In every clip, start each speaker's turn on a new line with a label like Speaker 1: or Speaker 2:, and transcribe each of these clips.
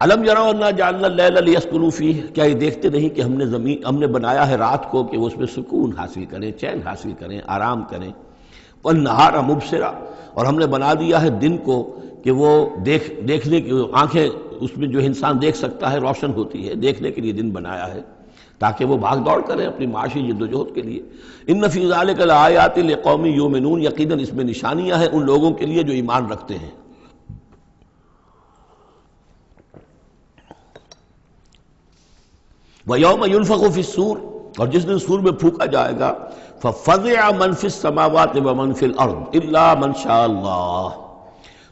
Speaker 1: الم یروا انا جعلنا اللیل لیسکنوا فیہ، کیا یہ دیکھتے نہیں کہ ہم نے بنایا ہے رات کو کہ وہ اس میں سکون حاصل کریں، چین حاصل کریں، آرام کریں، والنہار مبصرا، اور ہم نے بنا دیا ہے دن کو کہ وہ دیکھنے کی آنکھیں اس میں جو انسان دیکھ سکتا ہے روشن ہوتی ہے، دیکھنے کے لیے دن بنایا ہے تاکہ وہ بھاگ دوڑ کریں اپنی معاشی جدوجہد کے لیے۔ ان فی ذلک لآیات لقوم یؤمنون، یقیناً اس میں نشانیاں ہیں ان لوگوں کے لیے جو ایمان رکھتے ہیں۔ وَيَوْمَ يُنفَخُ فِي الصُّورِ، اور جس دن سور میں پھونکا جائے گا، فَفَزِعَ مَنْ فِي السَّمَاوَاتِ وَمَنْ فِي الْأَرْضِ إِلَّا مَنْ شَاءَ اللَّهُ،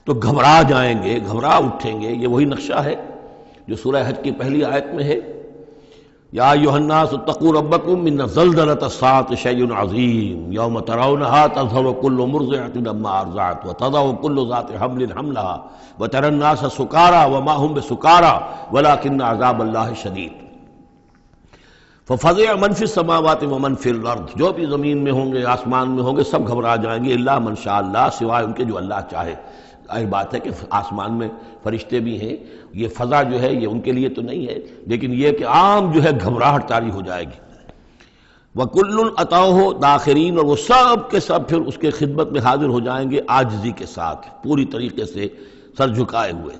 Speaker 1: تو گھبرا جائیں گے، گھبرا اٹھیں گے۔ یہ وہی نقشہ ہے جو سورہ حج کی پہلی آیت میں ہے، یا ایھا الناس اتقوا ربکم ان زلزلۃ الساعۃ شیء عظیم یوم ترونها تذہل کل مرضعۃ عما ارضعت وتضع کل ذات حمل حملها وترى الناس سکارى وما هم بسکارى ولکن عذاب اللہ شدید۔ ففزع من فی السماوات ومن فی الارض، جو بھی زمین میں ہوں گے آسمان میں ہوں گے سب گھبرا جائیں گے، الا من شاء اللہ، سوائے ان کے جو اللہ چاہے۔ ظاہر بات ہے کہ آسمان میں فرشتے بھی ہیں، یہ فضا جو ہے یہ ان کے لیے تو نہیں ہے، لیکن یہ کہ عام جو ہے گھبراہٹ طاری ہو جائے گی۔ وَكُلٌّ أَتَوْهُ دَاخِرِينَ، اور وہ سب کے سب پھر اس کے خدمت میں حاضر ہو جائیں گے عاجزی کے ساتھ، پوری طریقے سے سر جھکائے ہوئے۔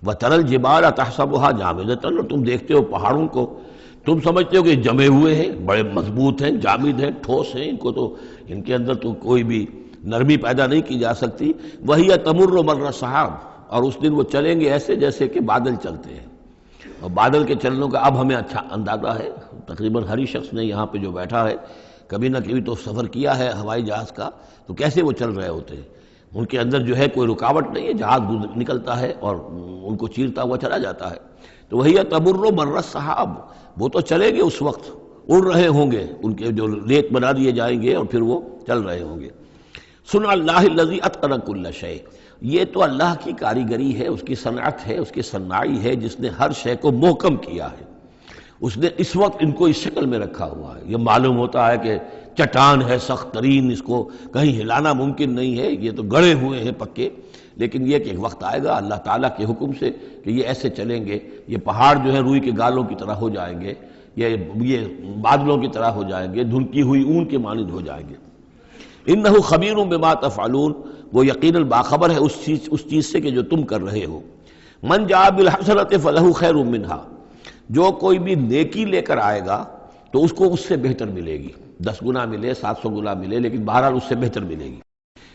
Speaker 1: وَتَرَى الْجِبَالَ تَحْسَبُهَا جَامِدَةً، اور تم دیکھتے ہو پہاڑوں کو، تم سمجھتے ہو کہ جمے ہوئے ہیں، بڑے مضبوط ہیں، جامد ہیں، ٹھوس ہیں، ان کے اندر تو کوئی بھی نرمی پیدا نہیں کی جا سکتی۔ وَهِيَ تَمُرُّ مَرَّ السَّحَابِ، اور اس دن وہ چلیں گے ایسے جیسے کہ بادل چلتے ہیں، اور بادل کے چلنوں کا اب ہمیں اچھا اندازہ ہے۔ تقریباً ہر ہی شخص نے یہاں پہ جو بیٹھا ہے کبھی نہ کبھی تو سفر کیا ہے ہوائی جہاز کا، تو کیسے وہ چل رہے ہوتے ہیں، ان کے اندر جو ہے کوئی رکاوٹ نہیں ہے، جہاز نکلتا ہے اور ان کو چیرتا ہوا چلا جاتا ہے۔ تو وہی تمر مر السحاب، وہ تو چلیں گے اس وقت، اڑ رہے ہوں گے، ان کے جو ریت بنا دیے جائیں گے اور پھر وہ چل رہے ہوں گے۔ صنع اللہ الذی اتقن کل شیء، یہ تو اللہ کی کاریگری ہے، اس کی صنعت ہے، اس کی صنائی ہے، جس نے ہر شے کو محکم کیا ہے۔ اس نے اس وقت ان کو اس شکل میں رکھا ہوا ہے۔ یہ معلوم ہوتا ہے کہ چٹان ہے سخت ترین، اس کو کہیں ہلانا ممکن نہیں ہے، یہ تو گڑے ہوئے ہیں پکے، لیکن یہ کہ ایک وقت آئے گا اللہ تعالیٰ کے حکم سے کہ یہ ایسے چلیں گے، یہ پہاڑ جو ہے روئی کے گالوں کی طرح ہو جائیں گے، یہ بادلوں کی طرح ہو جائیں گے، دھنکی ہوئی اون کے مانند ہو جائیں گے۔ انہ خبیر بما تفعلون، وہ یقیناً باخبر ہے اس چیز سے کہ جو تم کر رہے ہو۔ من جاء بالحسنۃ فلہ خیر منہا، جو کوئی بھی نیکی لے کر آئے گا تو اس کو اس سے بہتر ملے گی، 10 گنا ملے، 700 گنا ملے، لیکن بہرحال اس سے بہتر ملے گی۔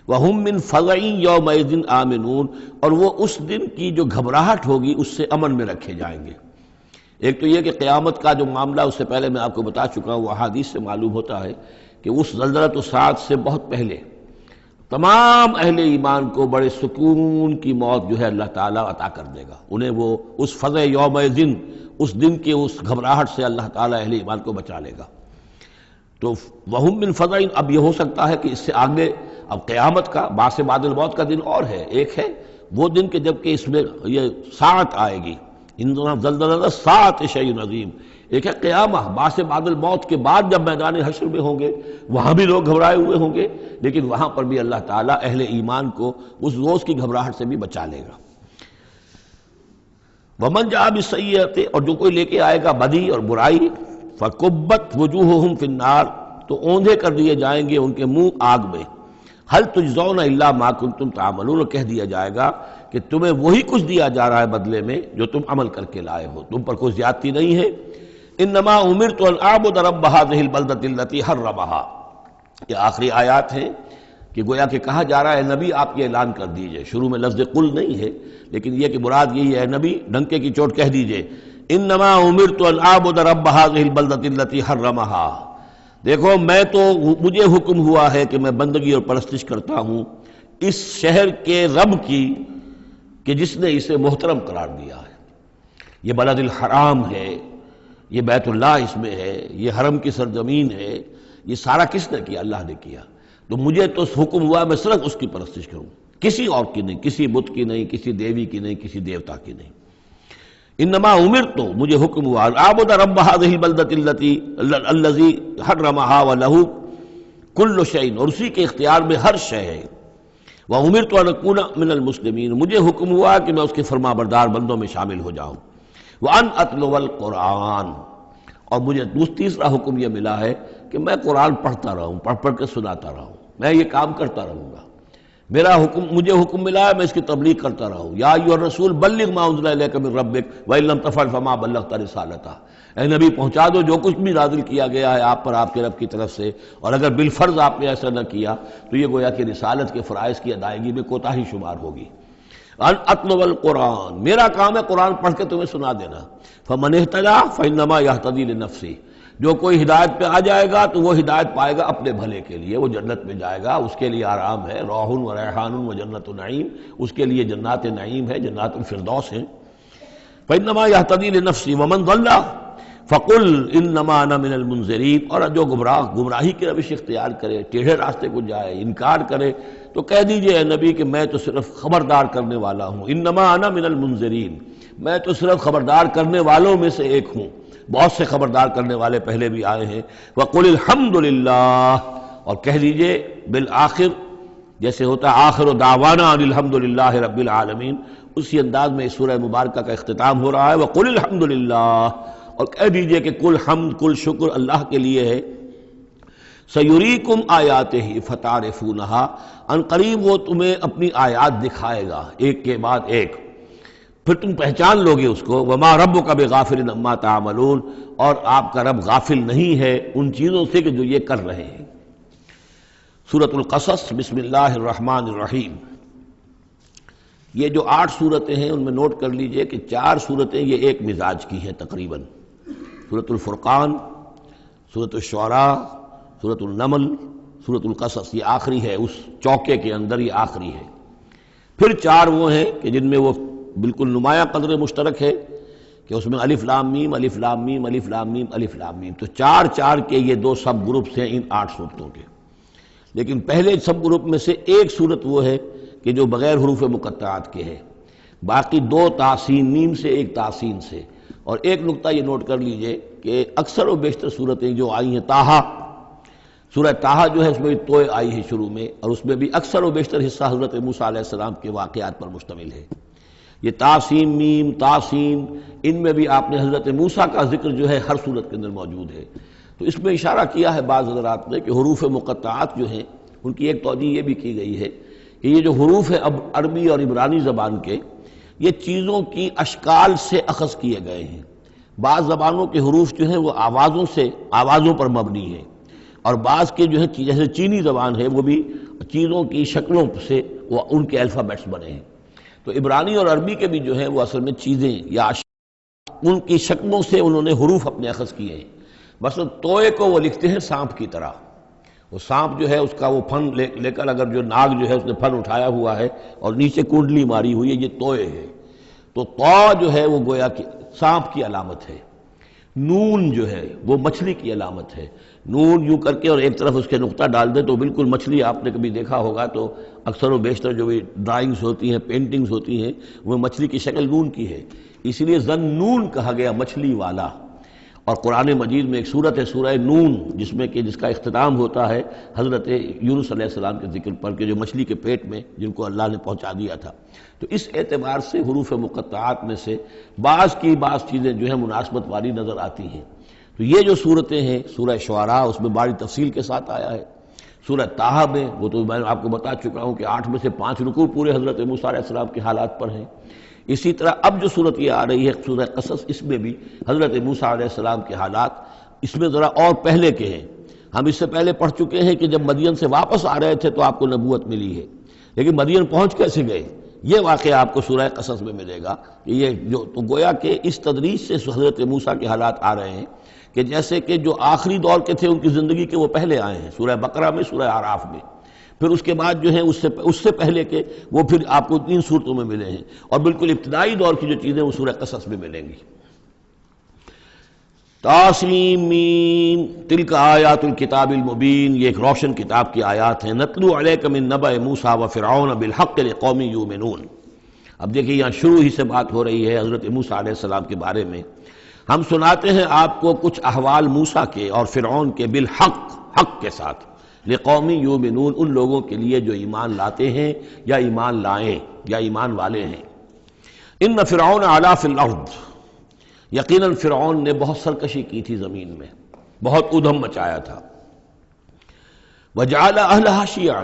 Speaker 1: وَهُم مِّن فَزَعٍ يَوْمَئِذٍ آمِنُونَ، اور وہ اس دن کی جو گھبراہٹ ہوگی اس سے امن میں رکھے جائیں گے۔ ایک تو یہ کہ قیامت کا جو معاملہ اس سے پہلے میں آپ کو بتا چکا ہوں، وہ احادیث سے معلوم ہوتا ہے کہ اس زلزلۃ الساعۃ سے بہت پہلے تمام اہل ایمان کو بڑے سکون کی موت جو ہے اللہ تعالیٰ عطا کر دے گا، انہیں وہ اس فزع یومئذ، اس دن کے اس گھبراہٹ سے اللہ تعالیٰ اہل ایمان کو بچا لے گا۔ تو وہم من فزع، اب یہ ہو سکتا ہے کہ اس سے آگے اب قیامت کا بعث بعد الموت کا دن اور ہے، ایک ہے وہ دن کہ جب کہ اس میں یہ ساعت آئے گی، اِنَّ زَلْزَلَةَ السَّاعَةِ شَیْءٌ عظیم، ایک ہے قیامہ، بعث بعد الموت کے بعد جب میدان حشر میں ہوں گے وہاں بھی لوگ گھبرائے ہوئے ہوں گے، لیکن وہاں پر بھی اللہ تعالیٰ اہل ایمان کو اس روز کی گھبراہٹ سے بھی بچا لے گا۔ وَمَنْ جَاءَ بِالسَّیِّئَةِ، اور جو کوئی لے کے آئے گا بدی اور برائی، فَكُبَّتْ وُجُوهُهُمْ فِي النَّارِ، تو اوندھے کر دیے جائیں گے ان کے منہ آگ میں۔ هَلْ تُجْزَوْنَ إِلَّا مَا كُنتُمْ تَعْمَلُونَ، اور کہہ دیا جائے گا کہ تمہیں وہی کچھ دیا جا رہا ہے بدلے میں جو تم عمل کر کے لائے ہو، تم پر کوئی زیادتی نہیں ہے۔ انما امرت ان اعبد رب هذه البلدة التي حرمها، یہ آخری آیات ہیں کہ گویا کہ کہا جا رہا ہے نبی آپ یہ اعلان کر دیجئے، شروع میں لفظ قل نہیں ہے لیکن یہ کہ مراد یہی ہے نبی ڈنکے کی چوٹ کہہ دیجئے، انما امرت ان اعبد رب هذه البلدة التي حرمها، دیکھو میں تو مجھے حکم ہوا ہے کہ میں بندگی اور پرستش کرتا ہوں اس شہر کے رب کی کہ جس نے اسے محترم قرار دیا ہے۔ یہ بلد الحرام ہے، یہ بیت اللہ اس میں ہے، یہ حرم کی سرزمین ہے، یہ سارا کس نے کیا؟ اللہ نے کیا۔ تو مجھے تو حکم ہوا میں صرف اس کی پرستش کروں، کسی اور کی نہیں، کسی بت کی نہیں، کسی دیوی کی نہیں، کسی دیوتا کی نہیں۔ انما امرت، مجھے حکم ہوا اعبد رب هذه البلدة الذي حرمها وله كل شيء، اور اسی کے اختیار میں ہر شے ہے۔ وَأُمِرْتُ أَنْ أَكُونَ مِنَ الْمُسْلِمِينَ، مجھے حکم ہوا کہ میں اس کے فرما بردار بندوں میں شامل ہو جاؤں. وَأَنْ أَتْلُوَ الْقُرْآنَ، اور مجھے تیسرا حکم یہ ملا ہے کہ میں قرآن پڑھتا رہوں، پڑھ پڑھ کے سناتا رہوں، میں یہ کام کرتا رہوں گا. مجھے حکم ملا ہے میں اس کی تبلیغ کرتا رہوں. یا ایھا الرسول بلغ ما انزل الیک من ربک وان لم تفعل فما بلغت رسالتہ، اے نبی پہنچا دو جو کچھ بھی نازل کیا گیا ہے آپ پر آپ کے رب کی طرف سے، اور اگر بالفرض آپ نے ایسا نہ کیا تو یہ گویا کہ رسالت کے فرائض کی ادائیگی میں کوتاہی شمار ہوگی. ان اتلو القرآن، میرا کام ہے قرآن پڑھ کے تمہیں سنا دینا. فمن اہتدی فانما یہتدی لنفسہ، جو کوئی ہدایت پہ آ جائے گا تو وہ ہدایت پائے گا اپنے بھلے کے لیے، وہ جنت میں جائے گا، اس کے لیے آرام ہے، روح و ریحان و جنت نعیم، اس کے لیے جنات نعیم ہے، جنات الفردوس ہیں. فانما یہتدی لنفسہ ومن ضل فقل انما انا من المنذرین، اور جو گمراہی کی روش اختیار کرے، ٹیڑھے راستے کو جائے، انکار کرے، تو کہہ دیجئے اے نبی کہ میں تو صرف خبردار کرنے والا ہوں. انما انا من المنذرین، میں تو صرف خبردار کرنے والوں میں سے ایک ہوں، بہت سے خبردار کرنے والے پہلے بھی آئے ہیں. وقل الحمد للہ، اور کہہ دیجئے بالآخر، جیسے ہوتا ہے آخر دعوانا ان الحمد للہ رب العالمین، اسی انداز میں اس سورہ مبارکہ کا اختتام ہو رہا ہے. وقل الحمد للہ، اور کہہ دیجئے کہ کل حمد کل شکر اللہ کے لیے ہے. سیریکم آیاتہ فتعرفونہا، ان قریب وہ تمہیں اپنی آیات دکھائے گا ایک کے بعد ایک، پھر تم پہچان لوگے اس کو. وما ربک بغافل عما تعملون، اور آپ کا رب غافل نہیں ہے ان چیزوں سے کہ جو یہ کر رہے ہیں. سورۃ القصص، بسم اللہ الرحمن الرحیم. یہ جو 8 صورتیں ہیں ان میں نوٹ کر لیجئے کہ 4 صورتیں یہ ایک مزاج کی ہیں تقریباً. سورۃ الفرقان، سورۃ الشعراء، سورۃ النمل، سورۃ القصص، یہ آخری ہے اس چوکے کے اندر، یہ آخری ہے. پھر 4 وہ ہیں کہ جن میں وہ بالکل نمایاں قدر مشترک ہے کہ اس میں الف لام میم الف لام میم الف لام میم الف لام میم، تو 4 کے یہ 2 سب گروپس ہیں ان 8 صورتوں کے. لیکن پہلے سب گروپ میں سے ایک صورت وہ ہے کہ جو بغیر حروف مقطعات کے ہے، باقی 2 تحسین میم سے، ایک تحسین سے. اور ایک نقطہ یہ نوٹ کر لیجئے کہ اکثر و بیشتر صورتیں جو آئی ہیں، طٰہٰ، سورہ طٰہٰ جو ہے اس میں بھی توئے آئی ہے شروع میں، اور اس میں بھی اکثر و بیشتر حصہ حضرت موسیٰ علیہ السلام کے واقعات پر مشتمل ہے. یہ تاسین میم تاسین، ان میں بھی آپ نے حضرت موسیٰ کا ذکر جو ہے ہر صورت کے اندر موجود ہے. تو اس میں اشارہ کیا ہے بعض حضرات نے کہ حروف مقطعات جو ہیں ان کی ایک توجیہ یہ بھی کی گئی ہے کہ یہ جو حروف ہیں اب عربی اور عبرانی زبان کے، یہ چیزوں کی اشکال سے اخذ کیے گئے ہیں. بعض زبانوں کے حروف جو ہیں وہ آوازوں پر مبنی ہیں، اور بعض کے جو ہے جیسے چینی زبان ہے وہ بھی چیزوں کی شکلوں سے وہ ان کے الفابیٹس بنے ہیں. تو عبرانی اور عربی کے بھی جو ہیں وہ اصل میں چیزیں یا ان کی شکلوں سے انہوں نے حروف اپنے اخذ کیے ہیں. مثلا توئے کو وہ لکھتے ہیں سانپ کی طرح، وہ سانپ جو ہے اس کا وہ پھن لے کر اگر جو ناگ جو ہے اس نے پھن اٹھایا ہوا ہے اور نیچے کنڈلی ماری ہوئی ہے، یہ توئے ہے. تو طا جو ہے وہ گویا کہ سانپ کی علامت ہے. نون جو ہے وہ مچھلی کی علامت ہے. نون یوں کر کے اور ایک طرف اس کے نقطہ ڈال دیں تو بالکل مچھلی، آپ نے کبھی دیکھا ہوگا تو اکثر و بیشتر جو بھی ڈرائنگز ہوتی ہیں، پینٹنگز ہوتی ہیں، وہ مچھلی کی شکل نون کی ہے، اسی لیے ذنون کہا گیا، مچھلی والا. اور قرآن مجید میں ایک سورت ہے سورہ نون جس کا اختتام ہوتا ہے حضرت یونس علیہ السلام کے ذکر پر کہ جو مچھلی کے پیٹ میں جن کو اللہ نے پہنچا دیا تھا. تو اس اعتبار سے حروف مقطعات میں سے بعض چیزیں جو ہیں مناسبت والی نظر آتی ہیں. تو یہ جو صورتیں ہیں، سورہ شعراء اس میں بڑی تفصیل کے ساتھ آیا ہے. سورہ طٰہٰ میں وہ تو میں آپ کو بتا چکا ہوں کہ 8 میں سے 5 رکوع پورے حضرت موسیٰ علیہ السلام کے حالات پر ہیں. اسی طرح اب جو صورت یہ آ رہی ہے سورہ قصص، اس میں بھی حضرت موسیٰ علیہ السلام کے حالات اس میں ذرا اور پہلے کے ہیں. ہم اس سے پہلے پڑھ چکے ہیں کہ جب مدین سے واپس آ رہے تھے تو آپ کو نبوت ملی ہے، لیکن مدین پہنچ کیسے گئے، یہ واقعہ آپ کو سورہ قصص میں ملے گا. کہ یہ جو تو گویا کہ اس تدریج سے حضرت موسیٰ کے حالات آ رہے ہیں کہ جیسے کہ جو آخری دور کے تھے ان کی زندگی کے وہ پہلے آئے ہیں، سورہ بقرہ میں، سورہ اعراف میں. پھر اس کے بعد جو ہے اس سے پہلے کے وہ پھر آپ کو 3 صورتوں میں ملے ہیں، اور بالکل ابتدائی دور کی جو چیزیں وہ سورہ قصص میں ملیں گی. طاسیم میم تلک آیات الکتاب المبین، یہ ایک روشن کتاب کی آیات ہیں. نتلو علیک من نبأ موسیٰ وفرعون بالحق لقوم یؤمنون. اب دیکھیے یہاں شروع ہی سے بات ہو رہی ہے حضرت موسیٰ علیہ السلام کے بارے میں. ہم سناتے ہیں آپ کو کچھ احوال موسیٰ کے اور فرعون کے بالحق، حق کے ساتھ. لقوم یؤمنون، ان لوگوں کے لیے جو ایمان لاتے ہیں یا ایمان لائیں یا ایمان والے ہیں۔ ان فرعون علا فی الارض، یقیناً فرعون نے بہت سرکشی کی تھی زمین میں، بہت ادھم مچایا تھا۔ وجعل اہلہا شیعا،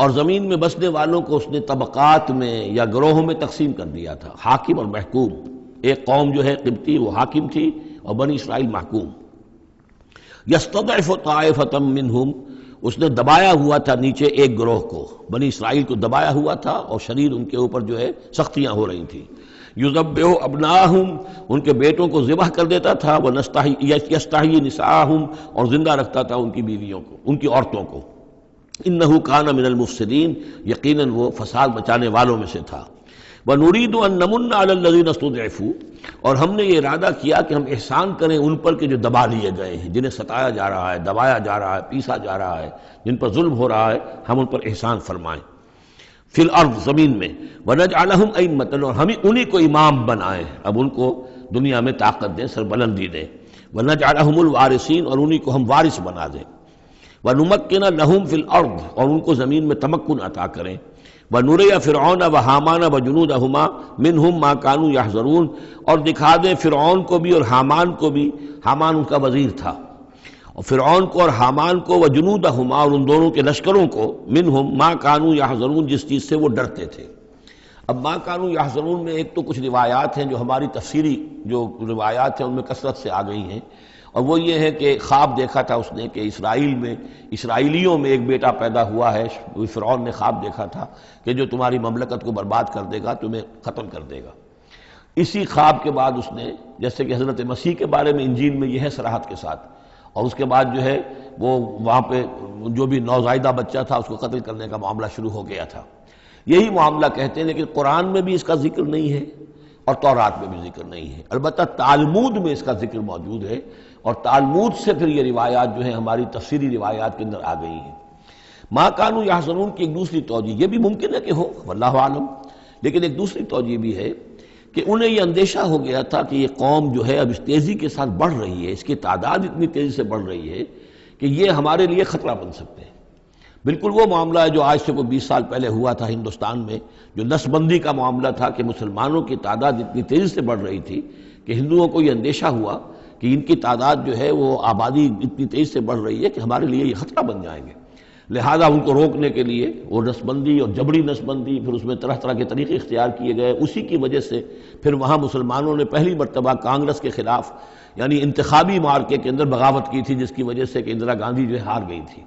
Speaker 1: اور زمین میں بسنے والوں کو اس نے طبقات میں یا گروہوں میں تقسیم کر دیا تھا، حاکم اور محکوم۔ ایک قوم جو ہے قبطی وہ حاکم تھی اور بنی اسرائیل محکوم۔ یستضعف طائفۃ منہم، اس نے دبایا ہوا تھا نیچے ایک گروہ کو، بنی اسرائیل کو دبایا ہوا تھا اور شریر ان کے اوپر جو ہے سختیاں ہو رہی تھیں۔ یذبح ابناءہم، ان کے بیٹوں کو ذبح کر دیتا تھا، یستحیی نساءہم، اور زندہ رکھتا تھا ان کی بیویوں کو، ان کی عورتوں کو۔ انہ کان من المفسدین، یقیناً وہ فساد مچانے والوں میں سے تھا۔ وَنُرِيدُ أَن نَّمُنَّ عَلَى الَّذِينَ اسْتُضْعِفُوا، اور ہم نے یہ ارادہ کیا کہ ہم احسان کریں ان پر کہ جو دبا لیے گئے ہیں، جنہیں ستایا جا رہا ہے، دبایا جا رہا ہے، پیسا جا رہا ہے، جن پر ظلم ہو رہا ہے، ہم ان پر احسان فرمائیں۔ فی الارض، زمین میں۔ وَنَجْعَلَهُمْ أَئِمَّةً، اور ہم انہی کو امام بنائیں، اب ان کو دنیا میں طاقت دیں، سربلندی دیں۔ وَنَجْعَلَهُمُ الْوَارِثِينَ، اور انہی کو ہم وارث بنا دیں۔ وَنُمَكِّنَ لَهُمْ فِي الْأَرْضِ، اور ان کو زمین میں تمکن عطا کریں۔ وَنُرِيَ فِرْعَوْنَ وَحَامَانَ وَجُنُودَهُمَا مِنْهُمْ مَا كَانُوا يَحْذَرُونَ، اور دکھا دیں فرعون کو بھی اور حامان کو بھی، حامان ان کا وزیر تھا، اور فرعون کو اور حامان کو، وجنودہما، اور ان دونوں کے لشکروں کو، منہم ما کانوا یحذرون، جس چیز سے وہ ڈرتے تھے۔ اب ما کانوا یحذرون میں ایک تو کچھ روایات ہیں جو ہماری تفسیری جو روایات ہیں ان میں کثرت سے آ گئی ہیں، اور وہ یہ ہے کہ خواب دیکھا تھا اس نے کہ اسرائیل میں، اسرائیلیوں میں ایک بیٹا پیدا ہوا ہے، فرعون نے خواب دیکھا تھا کہ جو تمہاری مملکت کو برباد کر دے گا، تمہیں ختم کر دے گا۔ اسی خواب کے بعد اس نے، جیسے کہ حضرت مسیح کے بارے میں انجیل میں یہ ہے صراحت کے ساتھ، اور اس کے بعد جو ہے وہ وہاں پہ جو بھی نوزائیدہ بچہ تھا اس کو قتل کرنے کا معاملہ شروع ہو گیا تھا۔ یہی معاملہ کہتے ہیں، لیکن قرآن میں بھی اس کا ذکر نہیں ہے اور تورات میں بھی ذکر نہیں ہے، البتہ تالمود میں اس کا ذکر موجود ہے، اور تالمود سے پھر یہ روایات جو ہیں ہماری تفسیری روایات کے اندر آ گئی ہیں۔ ما کانوا یحذرون کی ایک دوسری توجہ یہ بھی ممکن ہے کہ ہو، واللہ عالم، لیکن ایک دوسری توجہ بھی ہے کہ انہیں یہ اندیشہ ہو گیا تھا کہ یہ قوم جو ہے اب اس تیزی کے ساتھ بڑھ رہی ہے، اس کی تعداد اتنی تیزی سے بڑھ رہی ہے کہ یہ ہمارے لیے خطرہ بن سکتے ہیں۔ بالکل وہ معاملہ ہے جو آج سے کوئی 20 سال پہلے ہوا تھا ہندوستان میں، جو نسل بندی کا معاملہ تھا کہ مسلمانوں کی تعداد اتنی تیزی سے بڑھ رہی تھی کہ ہندوؤں کو یہ اندیشہ ہوا کہ ان کی تعداد جو ہے وہ آبادی اتنی تیزی سے بڑھ رہی ہے کہ ہمارے لیے یہ خطرہ بن جائیں گے، لہذا ان کو روکنے کے لیے وہ نسل بندی اور جبری نسل بندی، پھر اس میں طرح طرح کے طریقے اختیار کیے گئے۔ اسی کی وجہ سے پھر وہاں مسلمانوں نے پہلی مرتبہ کانگریس کے خلاف یعنی انتخابی معرکے کے اندر بغاوت کی تھی، جس کی وجہ سے کہ اندرا گاندھی جو ہے ہار گئی تھی۔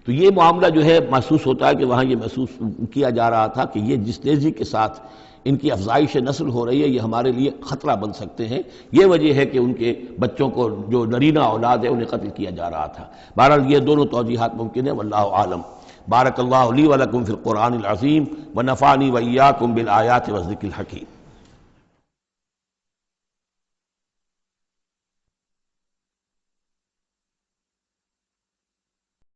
Speaker 1: تو یہ معاملہ جو ہے محسوس ہوتا ہے کہ وہاں یہ محسوس کیا جا رہا تھا کہ یہ جس تیزی کے ساتھ ان کی افزائش نسل ہو رہی ہے یہ ہمارے لیے خطرہ بن سکتے ہیں، یہ وجہ ہے کہ ان کے بچوں کو جو نرینہ اولاد ہے انہیں قتل کیا جا رہا تھا۔ بہرحال یہ دونوں توجیحات ممکن ہیں، واللہ عالم۔ بارک اللہ لی ولکم فی القرآن العظیم ونفعنی وإیاکم بالآیات والذکر الحکیم۔